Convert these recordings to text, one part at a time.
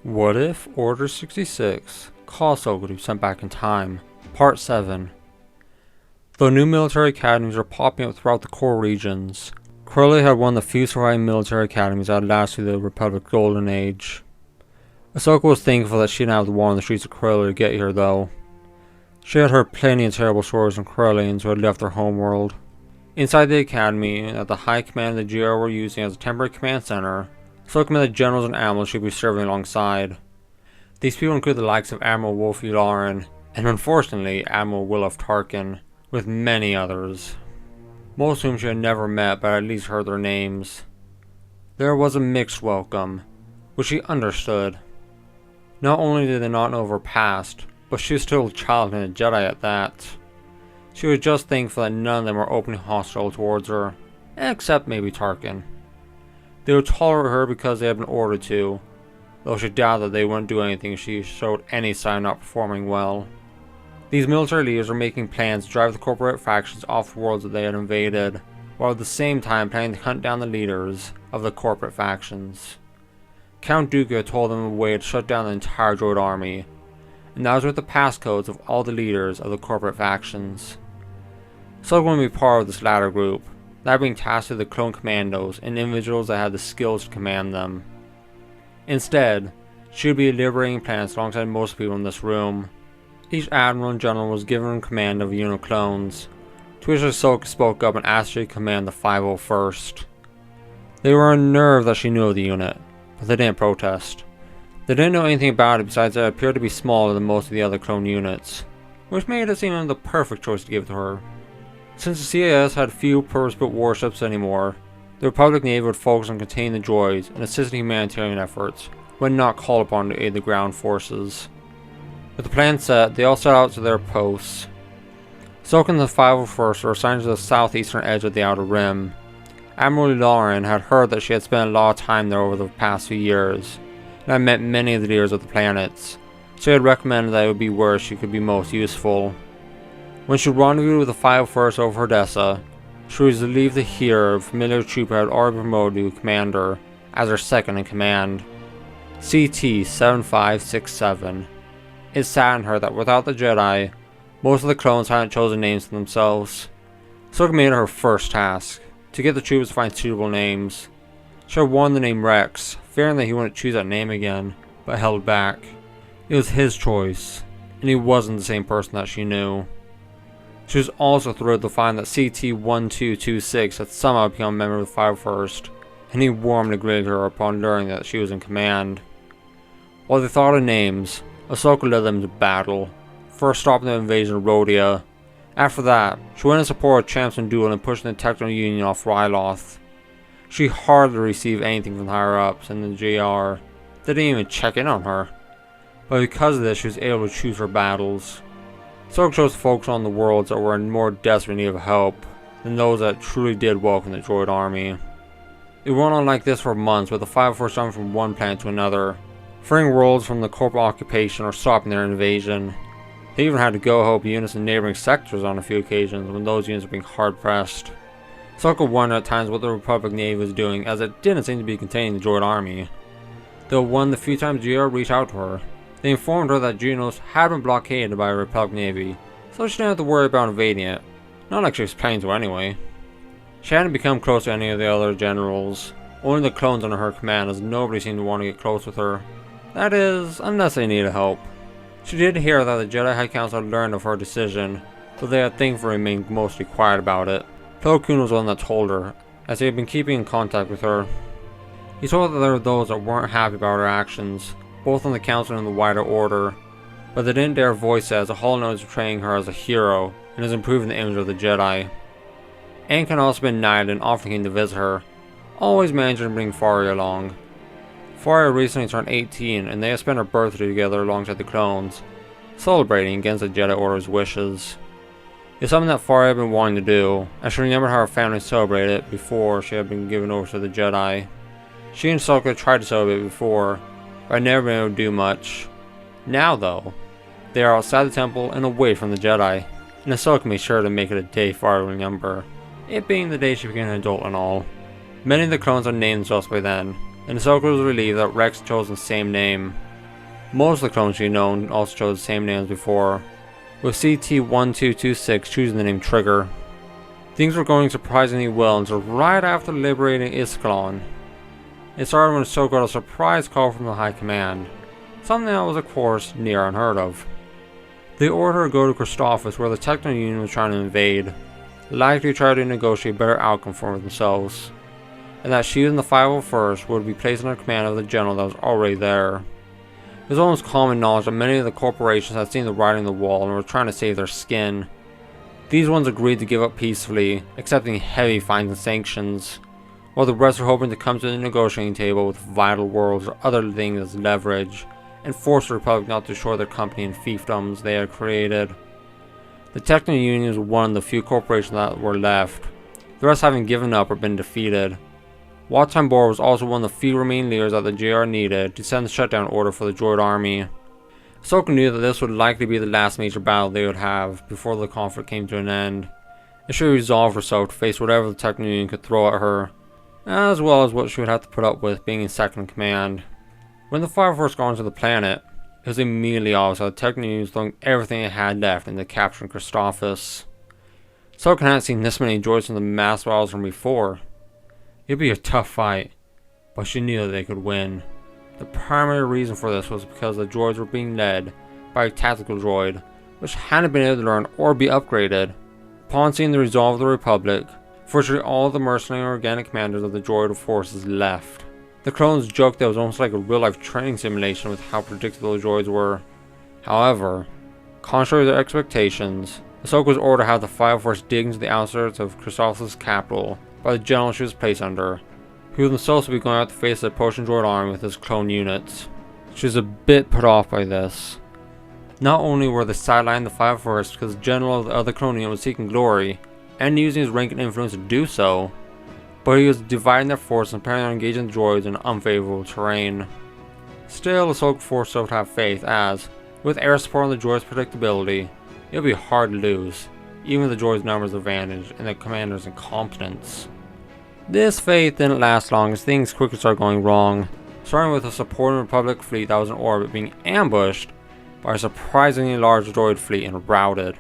What if Order 66 caused Ahsoka to be sent back in time? Part 7. Though new military academies are popping up throughout the core regions, Corellia had one of the few surviving military academies that had lasted through the Republic's golden age. Ahsoka was thankful that she didn't have to walk on the streets of Corellia to get here though. She had heard plenty of terrible stories from Corellians who had left their homeworld. Inside the academy, that the high command of the Jedi were using as a temporary command center, Ahsoka met the generals and admirals she'd be serving alongside. These people include the likes of Admiral Wolf Yularen, and unfortunately Admiral Wilf Tarkin, with many others. Most of whom she had never met but at least heard their names. There was a mixed welcome, which she understood. Not only did they not know of her past, but she was still a child and a Jedi at that. She was just thankful that none of them were openly hostile towards her, except maybe Tarkin. They would tolerate her because they had been ordered to, though she doubted that they wouldn't do anything if she showed any sign of not performing well. These military leaders were making plans to drive the corporate factions off the worlds that they had invaded, while at the same time planning to hunt down the leaders of the corporate factions. Count Dooku had told them a way to shut down the entire droid army, and that was with the passcodes of all the leaders of the corporate factions. So going to be part of this latter group, that being tasked with the clone commandos and individuals that had the skills to command them. Instead, she would be liberating planets alongside most people in this room. Each admiral and general was given command of a unit of clones, to which Ahsoka spoke up and asked her to command the 501st. They were unnerved that she knew of the unit, but they didn't protest. They didn't know anything about it besides that it appeared to be smaller than most of the other clone units, which made it seem like the perfect choice to give to her. Since the CIS had few purpose-built warships anymore, the Republic Navy would focus on containing the droids and assisting humanitarian efforts when not called upon to aid the ground forces. With the plan set, they all set out to their posts. Ahsoka and the 501st were assigned to the southeastern edge of the Outer Rim. Admiral Lauren had heard that she had spent a lot of time there over the past few years, and had met many of the leaders of the planets, so he had recommended that it would be where she could be most useful. When she rendezvoused with the 501st over Hordessa, she was relieved to hear a familiar trooper had already been promoted to commander as her second in command, CT-7567. It saddened her that without the Jedi, most of the clones hadn't chosen names for themselves. Ahsoka made it her first task, to get the troopers to find suitable names. She had wanted the name Rex, fearing that he wouldn't choose that name again, but held back. It was his choice, and he wasn't the same person that she knew. She was also thrilled to find that CT-1226 had somehow become a member of the 501st, and he warmly greeted her upon learning that she was in command. While they thought of names, Ahsoka led them to battle, first stopping the invasion of Rhodia. After that, she went in support of Champson Duel and pushing the Techno Union off Ryloth. She hardly received anything from the higher-ups and the JR. They didn't even check in on her. But because of this, she was able to choose her battles. Ahsoka chose to focus on the worlds that were in more desperate need of help than those that truly did welcome the droid army. It went on like this for months, with the 501st jumping from one planet to another, freeing worlds from the corporate occupation or stopping their invasion. They even had to go help units in neighboring sectors on a few occasions when those units were being hard-pressed. Ahsoka wondered at times what the Republic Navy was doing, as it didn't seem to be containing the droid army. Though one of the few times GR reached out to her, they informed her that Geonos had been blockaded by the Republic Navy, so she didn't have to worry about invading it. Not like she was planning to anyway. She hadn't become close to any of the other generals, only the clones under her command, as nobody seemed to want to get close with her. That is, unless they needed help. She did hear that the Jedi High Council had learned of her decision, though they had thankfully remained mostly quiet about it. Plo Koon was the one that told her, as he had been keeping in contact with her. He told her that there were those that weren't happy about her actions, both on the Council and the wider order, but they didn't dare voice it, as the Hall knows portraying her as a hero and is improving the image of the Jedi. Anakin had also been knighted and often came to visit her, always managing to bring Faria along. Faria recently turned 18 and they had spent her birthday together alongside the clones, celebrating against the Jedi Order's wishes. It's something that Faria had been wanting to do, and she remembered how her family celebrated it before she had been given over to the Jedi. She and Ahsoka tried to celebrate before, but had never been able to do much. Now though, they are outside the temple and away from the Jedi, and Ahsoka made sure to make it a day Faria would remember, it being the day she became an adult and all. Many of the clones had named themselves by then, and Ahsoka was relieved that Rex chose the same name. Most of the clones she had known also chose the same name as before, with CT-1226 choosing the name Trigger. Things were going surprisingly well until right after liberating Iskalon. It started when Ahsoka got a surprise call from the High Command, something that was of course near unheard of. They ordered her to go to Christophsis, where the Techno Union was trying to invade, likely to try to negotiate a better outcome for themselves, and that she and the 501st would be placed under command of the general that was already there. It was almost common knowledge that many of the corporations had seen the writing on the wall and were trying to save their skin. These ones agreed to give up peacefully, accepting heavy fines and sanctions, while the rest were hoping to come to the negotiating table with vital worlds or other things as leverage, and force the Republic not to destroy their company and fiefdoms they had created. The Techno Union was one of the few corporations that were left, the rest having given up or been defeated. Watchtime Bor was also one of the few remaining leaders that the JR needed to send the shutdown order for the droid army. Ahsoka knew that this would likely be the last major battle they would have before the conflict came to an end, and she resolved herself to face whatever the Techno Union could throw at her, as well as what she would have to put up with being in second in command. When the 501st got onto the planet, it was immediately obvious that the Techno Union was throwing everything it had left into capturing Christophsis. Ahsoka hadn't seen this many droids in the mass battles from before. It'd be a tough fight, but she knew that they could win. The primary reason for this was because the droids were being led by a tactical droid, which hadn't been able to learn or be upgraded. Upon seeing the resolve of the Republic, virtually all of the mercenary and organic commanders of the droid forces left. The clones joked that it was almost like a real-life training simulation with how predictable the droids were. However, contrary to their expectations, Ahsoka was ordered to have the 501st dig into the outskirts of Christophsis' capital by the general she was placed under, who themselves would be going out to face the approaching droid army with his clone units. She was a bit put off by this. Not only were they sidelining the 501st because the general of the other clone unit was seeking glory, and using his rank and influence to do so, but he was dividing their force and planning on engaging the droids in unfavorable terrain. Still, Ahsoka forced herself to have faith as, with air support on the droids' predictability, it would be hard to lose, even with the droids' numbers advantage and the commander's incompetence. This faith didn't last long as things quickly started going wrong, starting with a supporting Republic fleet that was in orbit being ambushed by a surprisingly large droid fleet and routed.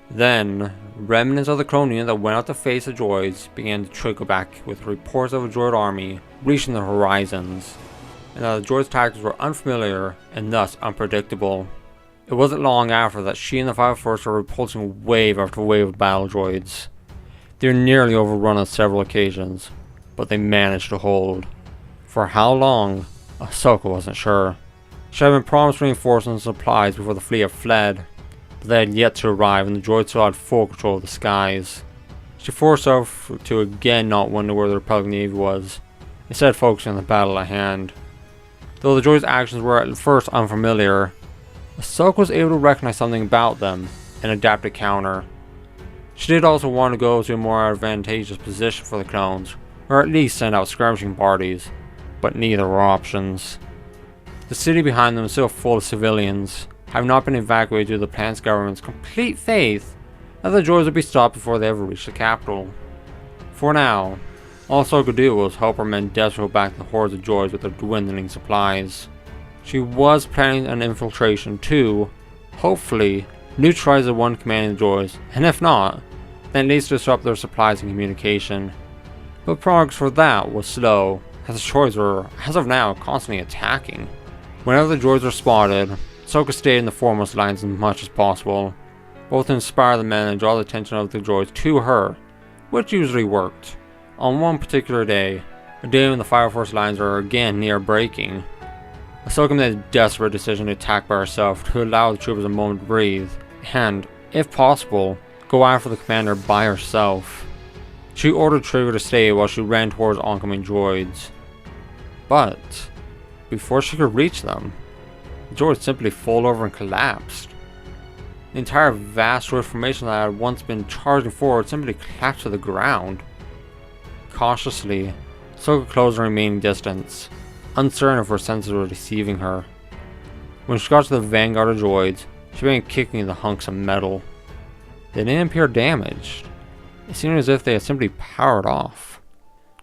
Then, remnants of the clone unit that went out to face the droids began to trickle back with reports of a droid army reaching the horizons, and that the droids' tactics were unfamiliar and thus unpredictable. It wasn't long after that she and the 501st were repulsing wave after wave of battle droids. They were nearly overrun on several occasions, but they managed to hold. For how long, Ahsoka wasn't sure. She had been promised reinforcements and supplies before the fleet had fled, but they had yet to arrive and the droids still had full control of the skies. She forced herself to again not wonder where the Republic Navy was, instead focusing on the battle at hand. Though the droids' actions were at first unfamiliar, Ahsoka was able to recognize something about them and adapt a counter. She did also want to go to a more advantageous position for the clones, or at least send out skirmishing parties, but neither were options. The city behind them was still full of civilians, having not been evacuated due to the planet's government's complete faith that the droids would be stopped before they ever reached the capital. For now, all Ahsoka could do was help her men desperately hold back the hordes of droids with their dwindling supplies. She was planning an infiltration to, hopefully, neutralize the one commanding the droids, and if not, then at least disrupt their supplies and communication. But progress for that was slow, as the droids were, as of now, constantly attacking. Whenever the droids were spotted, Ahsoka stayed in the foremost lines as much as possible, both to inspire the men and draw the attention of the droids to her, which usually worked. On one particular day, a day when the 501st lines were again near breaking, Ahsoka made a desperate decision to attack by herself to allow the troopers a moment to breathe, and, if possible, go after the commander by herself. She ordered Trigger to stay while she ran towards oncoming droids. But, before she could reach them, the droids simply fell over and collapsed. The entire vast droid formation that had once been charging forward simply collapsed to the ground. Cautiously, Ahsoka closed the remaining distance, uncertain if her senses were deceiving her. When she got to the vanguard of droids, she began kicking the hunks of metal. They didn't appear damaged. It seemed as if they had simply powered off.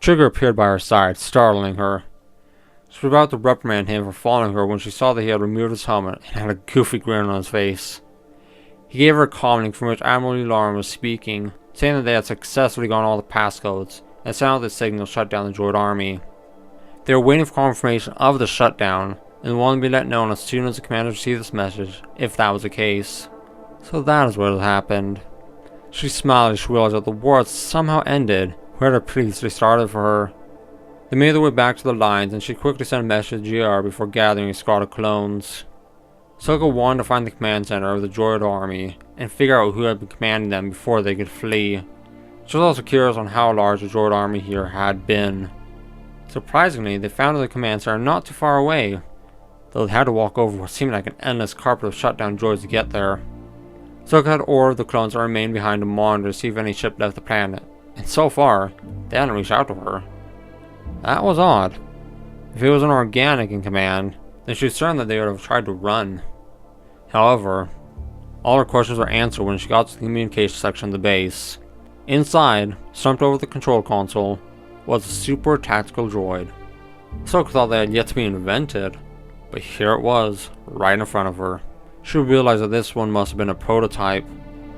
Trigger appeared by her side, startling her. She was about to reprimand him for following her when she saw that he had removed his helmet and had a goofy grin on his face. He gave her a comlink from which Admiral Yularen was speaking, saying that they had successfully gotten all the passcodes and sent out the signal to shut down the droid army. They were waiting for confirmation of the shutdown and wanted to be let know as soon as the commander received this message, if that was the case. So that is what had happened. She smiled as she realized that the war had somehow ended where the police restarted for her. They made their way back to the lines and she quickly sent a message to GR before gathering a squad of clones. Ahsoka wanted to find the command center of the droid army and figure out who had been commanding them before they could flee. She was also curious on how large the droid army here had been. Surprisingly, they found the command center not too far away, though they had to walk over what seemed like an endless carpet of shutdown droids to get there. Ahsoka had ordered the clones to remain behind to monitor to see if any ship left the planet, and so far, they hadn't reached out to her. That was odd. If it was an organic in command, then she was certain that they would have tried to run. However, all her questions were answered when she got to the communication section of the base. Inside, slumped over the control console, was a super tactical droid. Ahsoka thought they had yet to be invented, but here it was, right in front of her. She realized that this one must have been a prototype.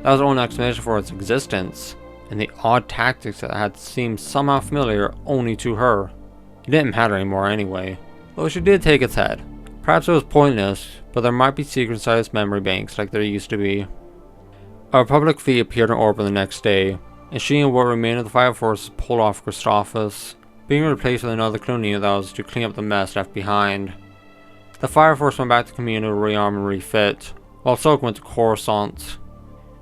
That was her only explanation for its existence, and the odd tactics that had seemed somehow familiar only to her. It didn't matter anymore anyway, though she did take its head. Perhaps it was pointless, but there might be secrets inside its memory banks like there used to be. A Republic fleet appeared in orbit the next day, and she and what remained of the Fire Forces pulled off Christophsis, being replaced with another clone unit that was to clean up the mess left behind. The Fire Force went back to Kamino to rearm and refit, while Ahsoka went to Coruscant.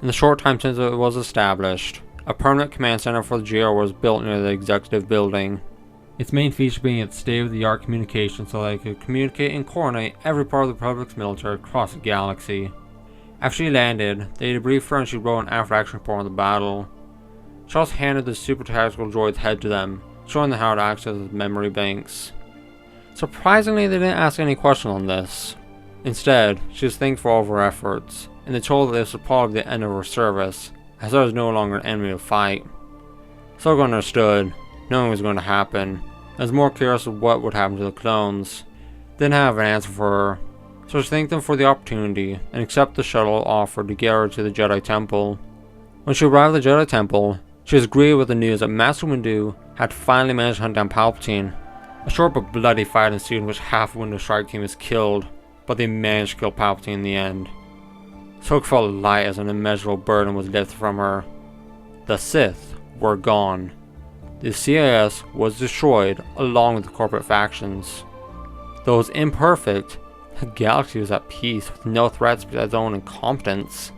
In the short time since it was established, a permanent command center for the GR was built near the executive building. Its main feature being its state-of-the-art communication so that it could communicate and coordinate every part of the Republic's military across the galaxy. After she landed, they debriefed her and she wrote an after-action report on the battle. She also handed the super tactical droid's head to them, showing them how to access its memory banks. Surprisingly, they didn't ask any questions on this. Instead, she was thanked for all of her efforts, and they told her this was probably the end of her service, as there was no longer an enemy to fight. Ahsoka understood, knowing what was going to happen, and was more curious of what would happen to the clones. Didn't have an answer for her, so she thanked them for the opportunity and accepted the shuttle offered to get her to the Jedi Temple. When she arrived at the Jedi Temple, she was greeted with the news that Master Windu had finally managed to hunt down Palpatine. A short but bloody fight ensued in which half of Windu's strike team was killed, but they managed to kill Palpatine in the end. Ahsoka felt light as an immeasurable burden was lifted from her. The Sith were gone. The CIS was destroyed along with the corporate factions. Though it was imperfect, the galaxy was at peace with no threats besides its own incompetence.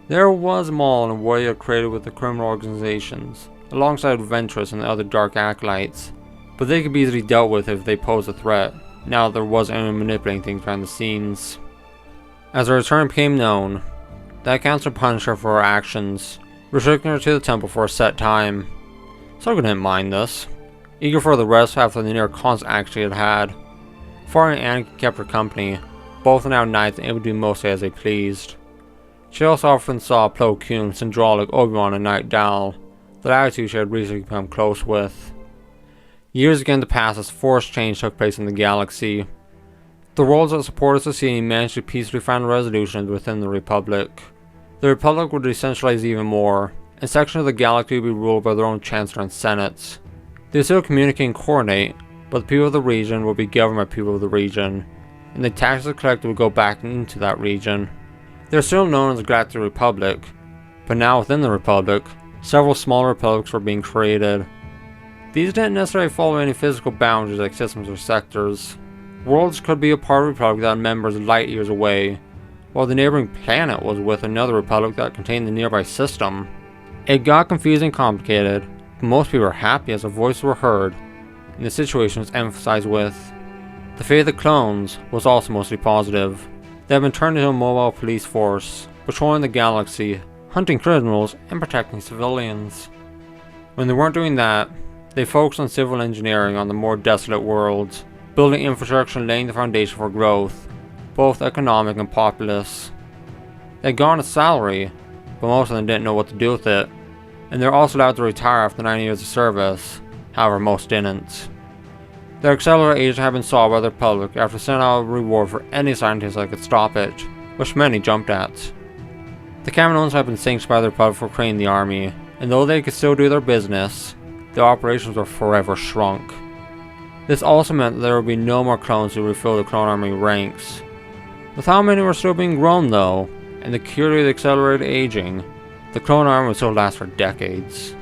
There was Maul and what he had created with the criminal organizations, alongside Ventress and the other dark acolytes, but they could be easily dealt with if they posed a threat, now that there was anyone manipulating things behind the scenes. As her return became known, the council punished her for her actions, restricting her to the temple for a set time. Ahsoka didn't mind this, eager for the rest after the near constant action she had had. Farah and Anakin kept her company, both are now knights and able to do mostly as they pleased. She also often saw Plo Koon, Syndra like Obi-Wan and Knight Dal, the latter two she had recently become close with. Years began to pass as forced change took place in the galaxy. The worlds that supported Society managed to peacefully find resolutions within the Republic. The Republic would decentralize even more, and sections of the galaxy would be ruled by their own Chancellor and Senates. They would still communicate and coordinate, but the people of the region would be governed by people of the region, and the taxes collected would go back into that region. They are still known as the Galactic Republic, but now within the Republic, several smaller republics were being created. These didn't necessarily follow any physical boundaries like systems or sectors. Worlds could be a part of a republic that had members light years away, while the neighboring planet was with another republic that contained the nearby system. It got confusing and complicated, but most people were happy as their voices were heard, and the situation was emphasized with. The fate of the clones was also mostly positive. They had been turned into a mobile police force, patrolling the galaxy, hunting criminals, and protecting civilians. When they weren't doing that, they focused on civil engineering on the more desolate worlds, building infrastructure and laying the foundation for growth, both economic and populous. They had gone a salary, but most of them didn't know what to do with it, and they were also allowed to retire after 9 years of service, however most didn't. Their accelerated agent had been sought by the Republic after sending out a reward for any scientist that could stop it, which many jumped at. The Kaminoans had been sanctioned by the Republic for creating the army, and though they could still do their business, their operations were forever shrunk. This also meant that there would be no more clones to refill the clone army ranks. With how many were still being grown though, and the cure of accelerated aging, the clone army would still last for decades.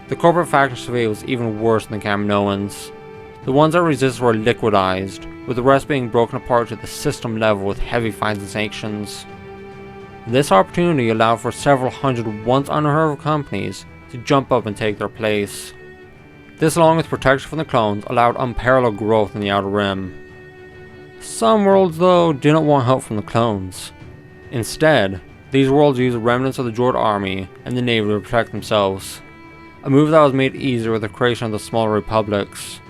The corporate faction's fate was even worse than the Kaminoans. The ones that resisted were liquidized, with the rest being broken apart to the system level with heavy fines and sanctions. This opportunity allowed for several hundred once unheard of companies to jump up and take their place. This, along with protection from the clones, allowed unparalleled growth in the Outer Rim. Some worlds, though, didn't want help from the clones. Instead, these worlds used remnants of the droid army and the navy to protect themselves, a move that was made easier with the creation of the smaller republics.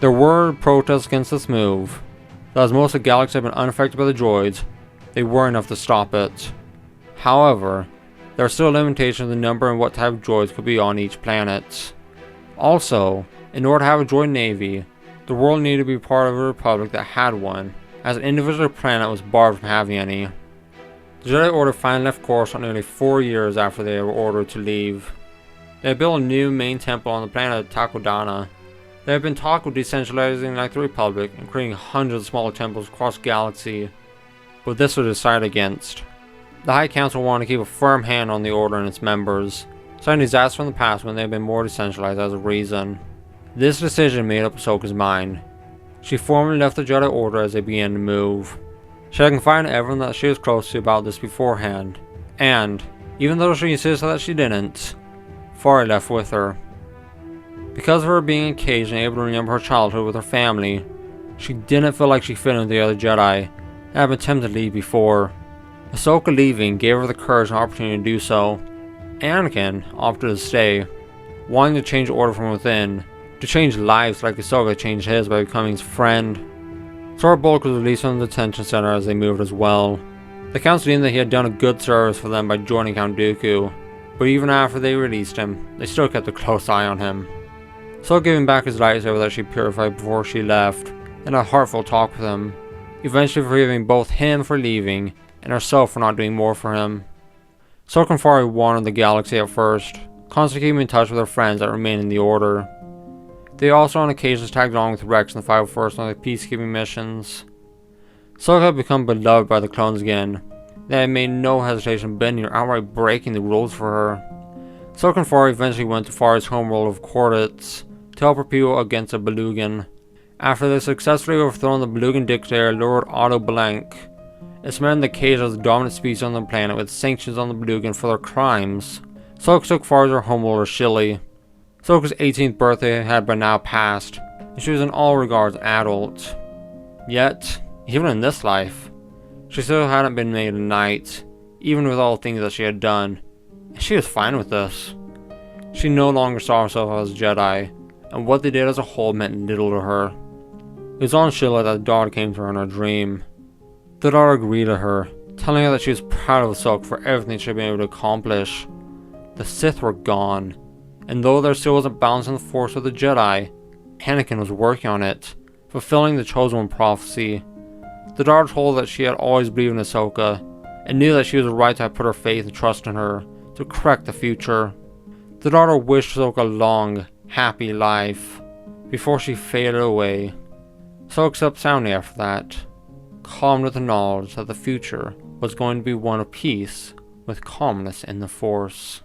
There were protests against this move, though as most of the galaxy had been unaffected by the droids, they were enough to stop it. However, there are still limitations in the number and what type of droids could be on each planet. Also, in order to have a droid navy, the world needed to be part of a republic that had one, as an individual planet was barred from having any. The Jedi Order finally left Coruscant nearly 4 years after they were ordered to leave. They had built a new main temple on the planet Takodana. They had been talked with decentralizing like the Republic and creating hundreds of smaller temples across the galaxy, but this was decided against. The High Council wanted to keep a firm hand on the Order and its members, citing disasters from the past when they had been more decentralized as a reason. This decision made up Ahsoka's mind. She formally left the Jedi Order as they began to move. She had confided in everyone that she was close to about this beforehand, and, even though she insisted that she didn't, Fari left with her. Because of her being engaged and able to remember her childhood with her family, she didn't feel like she fit in with the other Jedi and had been tempted to leave before. Ahsoka leaving gave her the courage and opportunity to do so. Anakin opted to stay, wanting to change the Order from within, to change lives like Ahsoka changed his by becoming his friend. Sora Bulk was released from the detention center as they moved as well. The Council deemed that he had done a good service for them by joining Count Dooku, but even after they released him, they still kept a close eye on him. So gave him back his lightsaber that she purified before she left, and a heartfelt talk with him, eventually forgiving both him for leaving and herself for not doing more for him. Ahsoka and Fari wandered the galaxy at first, constantly keeping in touch with their friends that remained in the Order. They also on occasions tagged along with Rex and the 501st on their peacekeeping missions. Ahsoka had become beloved by the clones again. They had made no hesitation bending or outright breaking the rules for her. Ahsoka and Fari eventually went to Fari's homeworld of Coruscant to help her people against the Belugan. After they successfully overthrown the Belugan dictator Lord Otto Blank, it cemented the cage as the dominant species on the planet with sanctions on the Belugan for their crimes. Ahsoka took Fari to her homeworld of Shilly. Ahsoka's 18th birthday had by now passed, and she was in all regards an adult. Yet, even in this life, she still hadn't been made a knight, even with all the things that she had done, and she was fine with this. She no longer saw herself as a Jedi, and what they did as a whole meant little to her. It was on Shilla that the daughter came to her in her dream. The daughter agreed to her, telling her that she was proud of Ahsoka for everything she had been able to accomplish. The Sith were gone, and though there still wasn't balance in the Force of the Jedi, Anakin was working on it, fulfilling the Chosen One prophecy. The daughter told her that she had always believed in Ahsoka, and knew that she was right to have put her faith and trust in her to correct the future. The daughter wished Ahsoka a long, happy life, before she faded away. Ahsoka slept soundly after that, calmed with the knowledge that the future was going to be one of peace with calmness in the Force.